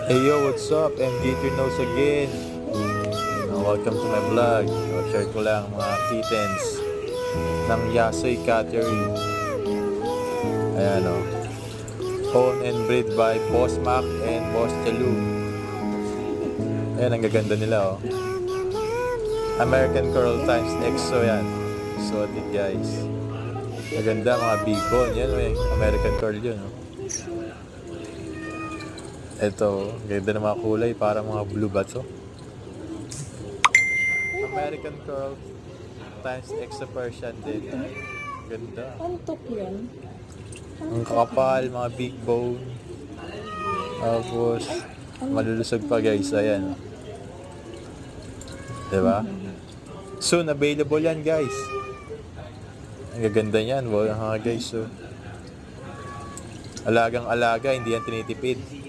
Hey yo, what's up? MG Nose again. Welcome to my vlog. Share ko lang mga kittens ng Yasoy Cattery. Ayan o. Owned and bred by Boss Mac and Boss Chalu. Ayan, ang gaganda nila o. American Curl times EXO yan. Exotic guys. Maganda mga big bone. Yan o, American Curl yun o. Ito, ganda ng mga kulay, parang mga blue bats oh. American Curl times Exo Persian din. Ganda. Antok yan. Ang kakapal, mga big bone. Tapos, malulusog pa guys, ayan. Diba? Soon, available yan guys. Ang gaganda yan, mga guys. So. Alagang alaga, hindi yan tinitipid.